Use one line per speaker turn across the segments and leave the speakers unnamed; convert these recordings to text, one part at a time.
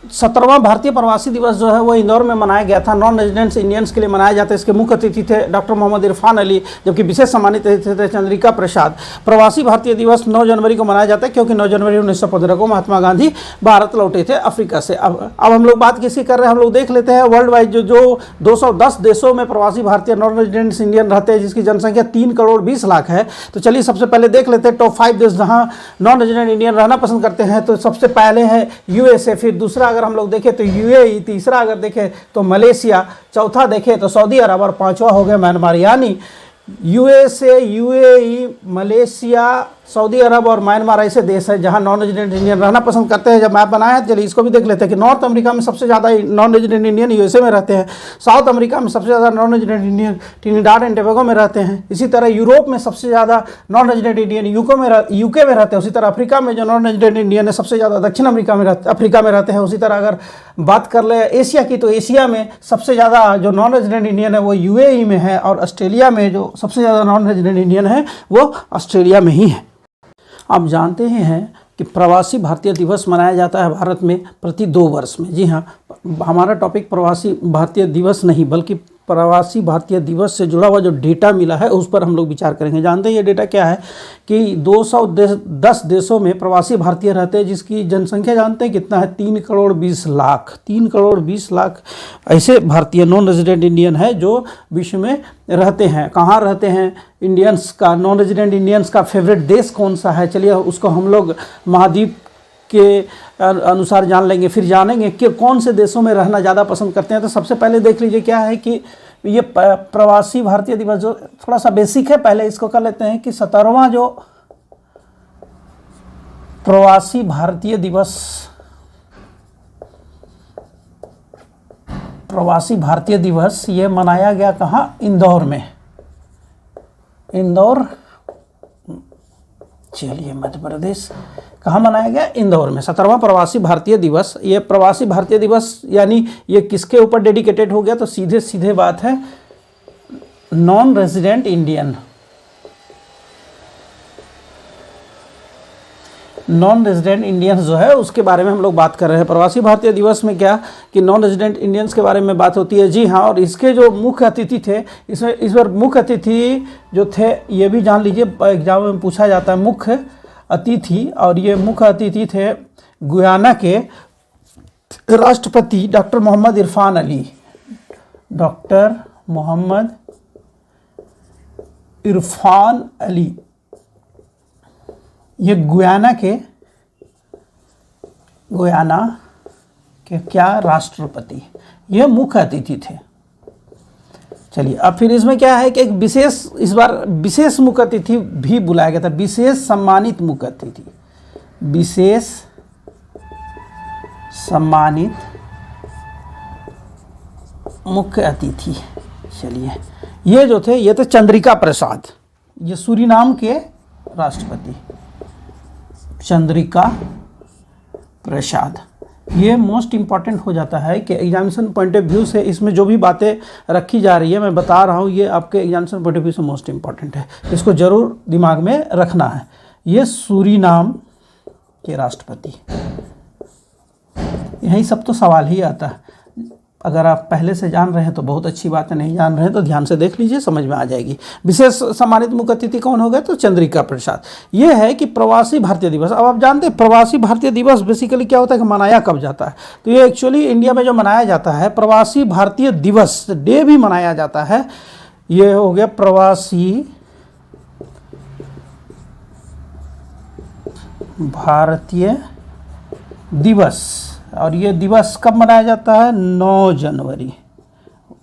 17वां भारतीय प्रवासी दिवस जो है वो इंदौर में मनाया गया था। नॉन रेजिडेंट्स इंडियंस के लिए मनाया जाता है। इसके मुख्य अतिथि थे डॉक्टर मोहम्मद इरफान अली, जबकि विशेष सम्मानित अतिथि थे चंद्रिका प्रसाद। प्रवासी भारतीय दिवस 9 जनवरी को मनाया जाता है, क्योंकि 9 जनवरी 1915 को महात्मा गांधी भारत लौटे थे अफ्रीका से। अब हम लोग बात किसी कर रहे हैं, हम लोग देख लेते हैं वर्ल्ड वाइड जो 210 देशों में प्रवासी भारतीय नॉन रेजिडेंट्स इंडियन रहते हैं, जिसकी जनसंख्या 3 करोड़ 20 लाख है। तो चलिए सबसे पहले देख लेते हैं टॉप 5 देश जहाँ नॉन रेजिडेंट इंडियन रहना पसंद करते हैं। तो सबसे पहले है यूएसए, फिर दूसरा अगर हम लोग देखें तो यूएई, तीसरा अगर देखें तो मलेशिया, चौथा देखें तो सऊदी अरब और पांचवा हो गया म्यांमार। यानी यूएसए, यूएई, मलेशिया, सऊदी अरब और म्यांमार ऐसे देश हैं जहां नॉन रेजिडेंट इंडियन रहना पसंद करते हैं। जब मैप बनाया है चलिए इसको भी देख लेते हैं कि नॉर्थ अमेरिका में सबसे ज़्यादा नॉन रेजिडेंट इंडियन यूएसए में रहते हैं। साउथ अमेरिका में सबसे ज़्यादा non resident Indian Trinidad and Tobago में रहते हैं। इसी तरह यूरोप में सबसे ज़्यादा नॉन रेजिडेंट इंडियन यूके में रहते हैं। उसी तरह अफ्रीका में जो नॉन रेजिडेंट इंडियन है सबसे ज़्यादा दक्षिण अफ्रीका में रहते हैं। उसी तरह अगर बात कर ले एशिया की, तो एशिया में सबसे ज़्यादा जो नॉन रेजिडेंट इंडियन है वो यूएई में है, और ऑस्ट्रेलिया में जो सबसे ज़्यादा नॉन रेजिडेंट इंडियन है वो ऑस्ट्रेलिया में ही है। आप जानते ही हैं कि प्रवासी भारतीय दिवस मनाया जाता है भारत में प्रति 2 वर्ष में। जी हाँ, हमारा टॉपिक प्रवासी भारतीय दिवस नहीं बल्कि प्रवासी भारतीय दिवस से जुड़ा हुआ जो डेटा मिला है उस पर हम लोग विचार करेंगे। जानते हैं ये डेटा क्या है कि 210 देशों में प्रवासी भारतीय रहते हैं, जिसकी जनसंख्या जानते हैं कितना है, 3 करोड़ 20 लाख। 3 करोड़ 20 लाख ऐसे भारतीय नॉन रेजिडेंट इंडियन है जो विश्व में रहते हैं। कहाँ रहते हैं इंडियंस का, नॉन रेजिडेंट इंडियंस का फेवरेट देश कौन सा है, चलिए उसको हम लोग महाद्वीप के अनुसार जान लेंगे। फिर जानेंगे कि कौन से देशों में रहना ज़्यादा पसंद करते हैं। तो सबसे पहले देख लीजिए क्या है कि ये प्रवासी भारतीय दिवस जो थोड़ा सा बेसिक है, पहले इसको कर लेते हैं कि 17वां जो प्रवासी भारतीय दिवस ये मनाया गया कहाँ, इंदौर में। इंदौर, चलिए मध्य प्रदेश, कहाँ मनाया गया, इंदौर में 17वां प्रवासी भारतीय दिवस। ये प्रवासी भारतीय दिवस यानी ये किसके ऊपर डेडिकेटेड हो गया, तो सीधे सीधे बात है non resident Indian. Non resident Indians जो है उसके बारे में हम लोग बात कर रहे हैं। प्रवासी भारतीय दिवस में क्या कि नॉन रेजिडेंट इंडियंस के बारे में बात होती है। जी हाँ, और इसके जो मुख्य अतिथि थे, इसमें इस बार मुख्य अतिथि जो थे ये भी जान लीजिए, एग्जाम में पूछा जाता है मुख्य अतिथि, और ये मुख्य अतिथि थे गुयाना के राष्ट्रपति डॉक्टर मोहम्मद इरफान अली। डॉक्टर मोहम्मद इरफान अली ये गुयाना के क्या राष्ट्रपति, ये मुख्य अतिथि थे। चलिए अब फिर इसमें क्या है कि एक विशेष, इस बार विशेष मुख्य अतिथि भी बुलाया गया था, विशेष सम्मानित मुख्य अतिथि, विशेष सम्मानित मुख्य अतिथि। चलिए ये जो थे ये थे चंद्रिका प्रसाद, ये सूरीनाम के राष्ट्रपति चंद्रिका प्रसाद। ये मोस्ट इम्पॉर्टेंट हो जाता है कि एग्जामिनेशन पॉइंट ऑफ व्यू से इसमें जो भी बातें रखी जा रही है मैं बता रहा हूँ, ये आपके एग्जामिनेशन पॉइंट ऑफ व्यू से मोस्ट इम्पॉर्टेंट है, इसको ज़रूर दिमाग में रखना है। ये सूरीनाम के राष्ट्रपति, यही सब तो सवाल ही आता है। अगर आप पहले से जान रहे हैं तो बहुत अच्छी बात है, नहीं जान रहे हैं तो ध्यान से देख लीजिए, समझ में आ जाएगी। विशेष सम्मानित मुख्य अतिथि कौन हो गए, तो चंद्रिका प्रसाद। ये है कि प्रवासी भारतीय दिवस। अब आप जानते हैं प्रवासी भारतीय दिवस बेसिकली क्या होता है कि मनाया कब जाता है, तो ये एक्चुअली इंडिया में जो मनाया जाता है प्रवासी भारतीय दिवस डे भी मनाया जाता है। ये हो गया प्रवासी भारतीय दिवस, और ये दिवस कब मनाया जाता है, 9 जनवरी।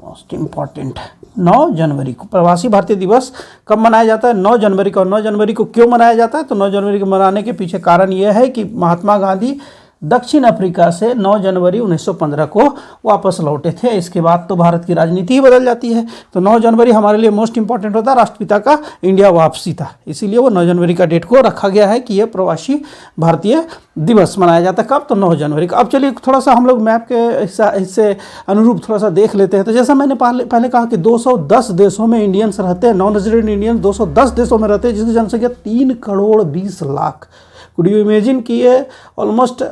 मोस्ट इम्पॉर्टेंट, 9 जनवरी को प्रवासी भारतीय दिवस कब मनाया जाता है, 9 जनवरी को। 9 जनवरी को क्यों मनाया जाता है, तो 9 जनवरी को मनाने के पीछे कारण यह है कि महात्मा गांधी दक्षिण अफ्रीका से 9 जनवरी 1915 को वापस लौटे थे। इसके बाद तो भारत की राजनीति ही बदल जाती है, तो 9 जनवरी हमारे लिए मोस्ट इंपॉर्टेंट होता है, राष्ट्रपिता का इंडिया वापसी था, इसीलिए वो 9 जनवरी का डेट को रखा गया है कि ये प्रवासी भारतीय दिवस मनाया जाता है। कब, तो 9 जनवरी को। अब चलिए थोड़ा सा हम लोग मैप के इससे अनुरूप थोड़ा सा देख लेते हैं। तो जैसा मैंने पहले कहा कि 210 देशों में इंडियंस रहते हैं, नॉन रेजिडेंट इंडियंस 210 देशों में रहते हैं, जिसकी जनसंख्या 3 crore 20 lakh. Could you imagine कि ये ऑलमोस्ट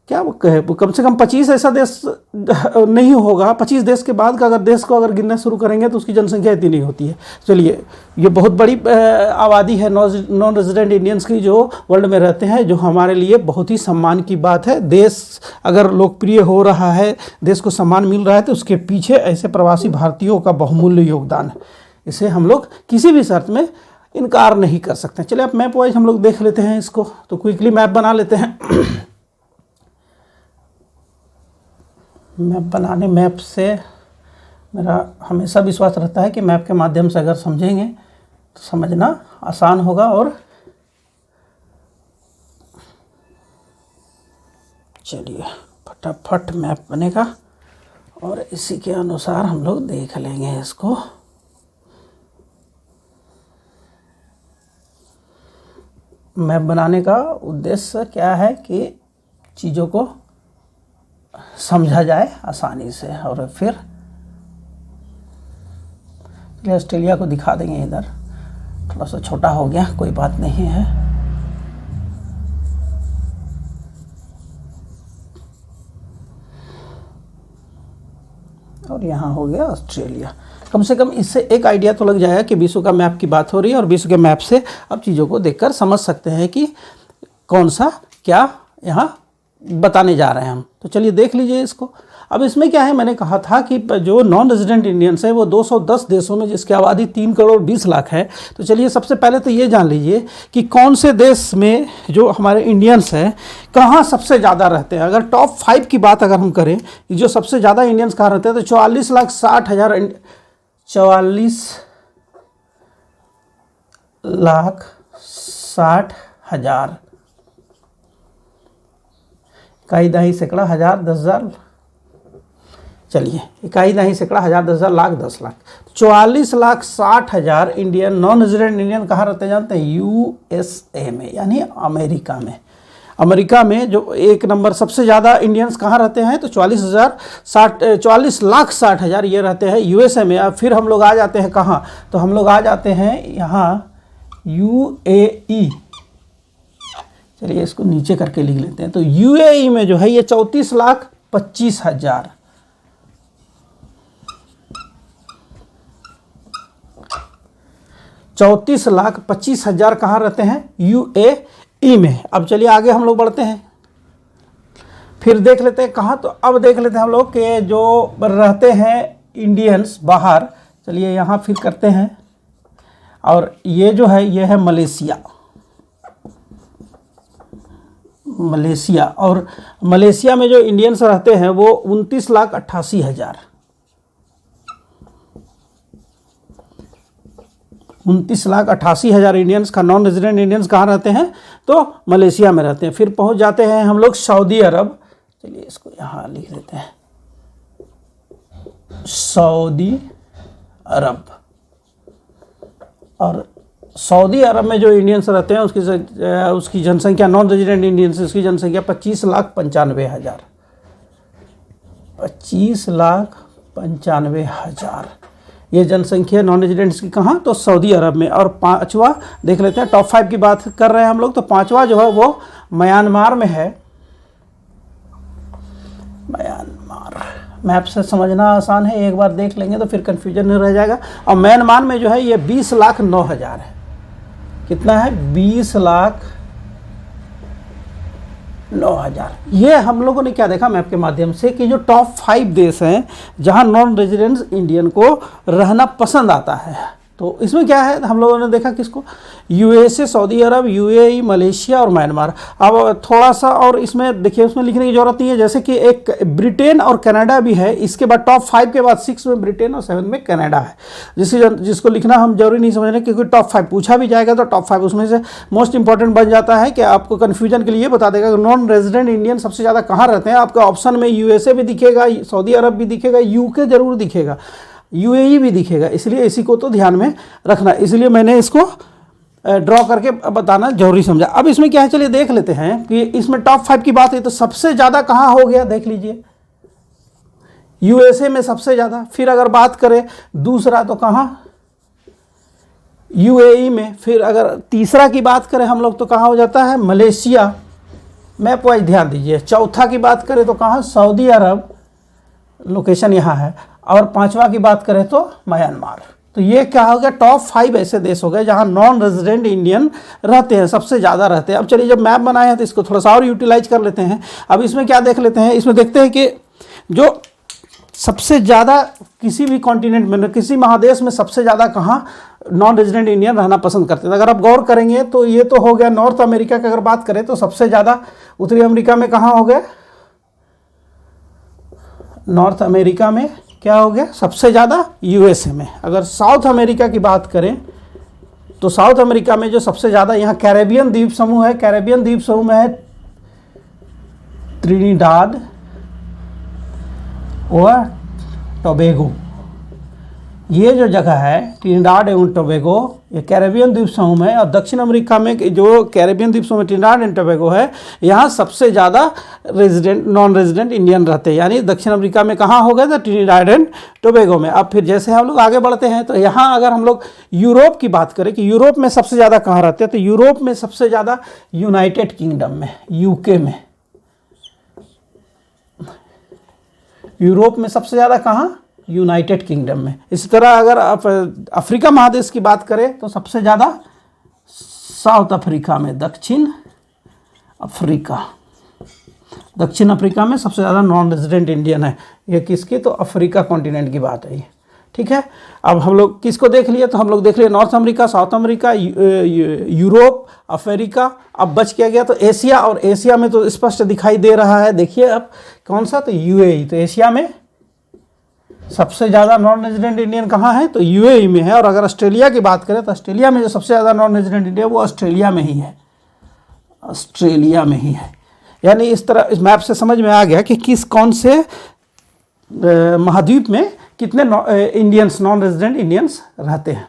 क्या वो कहे, कम से कम 25 ऐसा देश नहीं होगा, 25 देश के बाद का अगर देश को अगर गिनना शुरू करेंगे तो उसकी जनसंख्या इतनी नहीं होती है। चलिए, ये बहुत बड़ी आबादी है नॉन रेजिडेंट इंडियंस की जो वर्ल्ड में रहते हैं, जो हमारे लिए बहुत ही सम्मान की बात है। देश अगर लोकप्रिय हो रहा है, देश को सम्मान मिल रहा है, तो उसके पीछे ऐसे प्रवासी भारतीयों का बहुमूल्य योगदान है। इसे हम लोग किसी भी शर्त में इनकार नहीं कर सकते। चलिए, अब मैप वाइज हम लोग देख लेते हैं इसको, तो क्विकली मैप बना लेते हैं। मैप से मेरा हमेशा विश्वास रहता है कि मैप के माध्यम से अगर समझेंगे तो समझना आसान होगा। और चलिए, फटाफट मैप बनेगा और इसी के अनुसार हम लोग देख लेंगे इसको। मैप बनाने का उद्देश्य क्या है कि चीज़ों को समझा जाए आसानी से। और फिर ऑस्ट्रेलिया को दिखा देंगे, इधर थोड़ा सा छोटा हो गया, कोई बात नहीं है। और यहाँ हो गया ऑस्ट्रेलिया। कम से कम इससे एक आइडिया तो लग जाएगा कि विश्व का मैप की बात हो रही है, और विश्व के मैप से अब चीज़ों को देखकर समझ सकते हैं कि कौन सा क्या यहाँ बताने जा रहे हैं हम। तो चलिए देख लीजिए इसको। अब इसमें क्या है, मैंने कहा था कि जो नॉन रेजिडेंट इंडियंस है वो 210 देशों में, जिसकी आबादी 3 करोड़ 20 लाख है। तो चलिए सबसे पहले तो ये जान लीजिए कि कौन से देश में जो हमारे इंडियंस हैं कहाँ सबसे ज़्यादा रहते हैं। अगर टॉप 5 की बात अगर हम करें, जो सबसे ज़्यादा इंडियंस कहाँ रहते हैं, तो 44,60,000 इकाई दही सैकड़ा हज़ार 10,000, चलिए इकाई दही सैकड़ा हज़ार 10,000 lakh 10 lakh, 44,60,000 Indian non resident Indian कहाँ रहते हैं जानते हैं? यूएसए में, यानी अमेरिका में। अमेरिका में जो एक नंबर सबसे ज़्यादा इंडियंस कहाँ रहते हैं, तो 44,60,000 ये रहते हैं यूएसए में। अब फिर हम लोग आ जाते हैं कहाँ, तो हम लोग आ जाते हैं यहाँ यूएई। चलिए इसको नीचे करके लिख लेते हैं। तो यूएई में जो है ये 34,25,000, 34,25,000 कहाँ रहते हैं? यूएई में। अब चलिए आगे हम लोग बढ़ते हैं, फिर देख लेते हैं कहाँ। तो अब देख लेते हैं हम लोग के जो रहते हैं इंडियंस बाहर। चलिए यहाँ फिर करते हैं, और ये जो है ये है मलेशिया। और मलेशिया में जो इंडियंस रहते हैं वो 29,88,000, 29,88,000 इंडियंस का नॉन रेजिडेंट इंडियंस कहाँ रहते हैं? तो मलेशिया में रहते हैं। फिर पहुंच जाते हैं हम लोग सऊदी अरब। चलिए इसको यहाँ लिख देते हैं, सऊदी अरब। और सऊदी अरब में जो इंडियंस रहते हैं उसकी जनसंख्या, नॉन रेजिडेंट इंडियंस, उसकी जनसंख्या 25,95,000, 25,95,000 ये जनसंख्या नॉन रेजिडेंट्स की कहाँ? तो सऊदी अरब में। और पांचवा देख लेते हैं, टॉप 5 की बात कर रहे हैं हम लोग, तो पांचवा जो है वो म्यांमार में है। म्यांमार मैप से समझना आसान है, एक बार देख लेंगे तो फिर कन्फ्यूजन नहीं रह जाएगा। और म्यांमार में जो है ये 20,09,000 है। कितना है? 20,09,000। ये हम लोगों ने क्या देखा मैप के माध्यम से कि जो टॉप 5 देश हैं जहां नॉन रेजिडेंट्स इंडियन को रहना पसंद आता है, तो इसमें क्या है हम लोगों ने देखा किसको? यूएसए, सऊदी अरब, यूएई, मलेशिया और म्यांमार। अब थोड़ा सा और इसमें देखिए, उसमें लिखने की जरूरत नहीं है, जैसे कि एक ब्रिटेन और कनाडा भी है। इसके बाद टॉप 5 के बाद 6 में ब्रिटेन और 7 में कनाडा है, जिसको लिखना हम जरूरी नहीं समझ रहे, क्योंकि टॉप 5 पूछा भी जाएगा तो टॉप 5 उसमें से मोस्ट इंपॉर्टेंट बन जाता है कि आपको कन्फ्यूजन के लिए बता देगा कि नॉन रेजिडेंट इंडियन सबसे ज़्यादा कहाँ रहते हैं। आपका ऑप्शन में यूएसए भी दिखेगा, सऊदी अरब भी दिखेगा, यूके जरूर दिखेगा, यूएई भी दिखेगा, इसलिए इसी को तो ध्यान में रखना। इसलिए मैंने इसको ड्रॉ करके बताना जरूरी समझा। अब इसमें क्या है, चलिए देख लेते हैं कि इसमें टॉप 5 की बात है तो सबसे ज़्यादा कहाँ हो गया, देख लीजिए यूएसए में सबसे ज़्यादा। फिर अगर बात करें दूसरा तो कहाँ? यूएई में। फिर अगर तीसरा की बात करें हम लोग तो कहाँ हो जाता है? मलेशिया। मैप वाइज ध्यान दीजिए। चौथा की बात करें तो कहाँ, सऊदी अरब, लोकेशन यहाँ है। और पांचवा की बात करें तो म्यांमार। तो ये क्या हो गया, टॉप 5 ऐसे देश हो गए जहाँ नॉन रेजिडेंट इंडियन रहते हैं, सबसे ज़्यादा रहते हैं। अब चलिए, जब मैप बनाए हैं तो इसको थोड़ा सा और यूटिलाइज कर लेते हैं। अब इसमें क्या देख लेते हैं, इसमें देखते हैं कि जो सबसे ज़्यादा किसी भी कॉन्टिनेंट में, किसी महादेश में सबसे ज़्यादा कहाँ नॉन रेजिडेंट इंडियन रहना पसंद करते हैं। अगर आप गौर करेंगे तो ये तो हो गया नॉर्थ अमेरिका की। अगर बात करें तो सबसे ज़्यादा उत्तरी अमेरिका में कहाँ हो गए, नॉर्थ अमेरिका में क्या हो गया सबसे ज़्यादा, यूएसए में। अगर साउथ अमेरिका की बात करें तो साउथ अमेरिका में जो सबसे ज़्यादा, यहाँ कैरेबियन द्वीप समूह है। कैरेबियन द्वीप समूह में है त्रिनिडाद और टोबैगो। ये जो जगह है ट्रिनिडाड एवं टोबैगो, ये कैरेबियन द्वीप समूह में। और दक्षिण अमेरिका में जो कैरेबियन द्वीप समूह में ट्रिनिडाड एंड टोबैगो है, यहाँ सबसे ज़्यादा नॉन रेजिडेंट इंडियन रहते हैं। यानी दक्षिण अमेरिका में कहाँ हो गए तो ट्रिनिडाड एंड टोबैगो में। अब फिर जैसे हम लोग आगे बढ़ते हैं तो यहाँ अगर हम लोग यूरोप की बात करें कि यूरोप में सबसे ज़्यादा कहाँ रहते हैं, तो यूरोप में सबसे ज़्यादा यूनाइटेड किंगडम में, यूके में। यूरोप में सबसे ज़्यादा कहाँ, यूनाइटेड किंगडम में। इसी तरह अगर आप अफ्रीका महादेश की बात करें तो सबसे ज़्यादा साउथ अफ्रीका में, दक्षिण अफ्रीका में सबसे ज़्यादा नॉन रेजिडेंट इंडियन है। ये किसकी, तो अफ्रीका कॉन्टिनेंट की बात है ये, ठीक है। अब हम लोग किसको देख लिए, तो हम लोग देख लिए north America, south America, Europe, Africa. अब बच क्या गया, तो एशिया। और एशिया में तो स्पष्ट दिखाई दे रहा है, देखिए अब कौन सा, तो यूएई। तो एशिया में सबसे ज़्यादा नॉन रेजिडेंट इंडियन कहाँ है, तो यूएई में है। और अगर ऑस्ट्रेलिया की बात करें तो ऑस्ट्रेलिया में जो सबसे ज़्यादा नॉन रेजिडेंट इंडियन वो ऑस्ट्रेलिया में ही है, ऑस्ट्रेलिया में ही है। यानी इस तरह इस मैप से समझ में आ गया कि कौन से महाद्वीप में कितने इंडियंस, नॉन रेजिडेंट इंडियंस रहते हैं।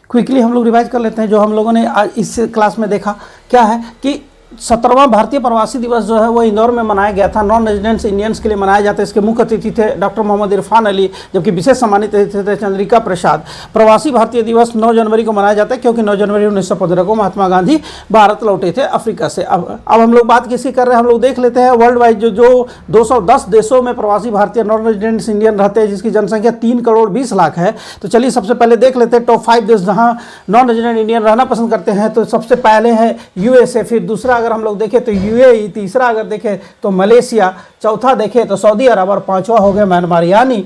क्विकली हम लोग रिवाइज कर लेते हैं जो हम लोगों ने आज इस क्लास में देखा। क्या है कि 17वां भारतीय प्रवासी दिवस जो है वो इंदौर में मनाया गया था। नॉन रेजिडेंट्स इंडियंस के लिए मनाया जाता है। इसके मुख्य अतिथि थे डॉक्टर मोहम्मद इरफान अली, जबकि विशेष सम्मानित अतिथि थे चंद्रिका प्रसाद। प्रवासी भारतीय दिवस 9 जनवरी को मनाया जाता है क्योंकि 9 जनवरी 1915 को महात्मा गांधी भारत लौटे थे अफ्रीका से। अब हम लोग बात किसी कर रहे हैं, हम लोग देख लेते हैं वर्ल्ड वाइड जो 210 देशों में प्रवासी भारतीय नॉन रेजिडेंट्स इंडियन रहते हैं, जिसकी जनसंख्या 3 करोड़ 20 लाख है। तो चलिए सबसे पहले देख लेते हैं टॉप 5 देश जहाँ नॉन रेजिडेंट इंडियन रहना पसंद करते हैं। तो सबसे पहले है यूएसए, फिर दूसरा अगर हम लोग देखें तो यूएई, तीसरा अगर देखें तो मलेशिया, चौथा देखें तो सऊदी अरब और पांचवा हो गया म्यांमार। यानी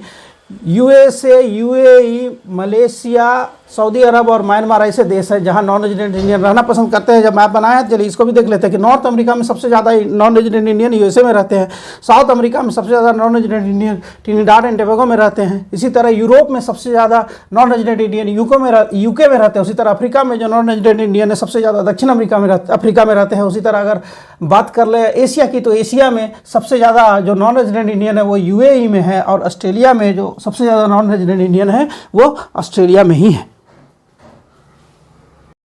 यूएसए, यूएई, मलेशिया, सऊदी अरब और म्यांमार ऐसे देश हैं जहां नॉन रेजिडेंट इंडियन रहना पसंद करते हैं। जब मैप बनाया है चलिए इसको भी देख लेते हैं कि नॉर्थ अमेरिका में सबसे ज़्यादा नॉन रेजिडेंट इंडियन यूएसए में रहते हैं। साउथ अमेरिका में सबसे ज़्यादा non resident Indian Trinidad and Tobago में रहते हैं। इसी तरह यूरोप में सबसे ज़्यादा नॉन रेजिडेंट इंडियन यूके में रहते हैं। उसी तरह अफ्रीका में जो नॉन रेजिडेंट इंडियन है सबसे ज़्यादा दक्षिण अफ्रीका में रहते हैं। उसी तरह अगर बात कर ले एशिया की तो एशिया में सबसे ज़्यादा जो नॉन रेजिडेंट इंडियन है वो यूएई में है। और ऑस्ट्रेलिया में जो सबसे ज़्यादा नॉन रेजिडेंट इंडियन है वो ऑस्ट्रेलिया में ही है।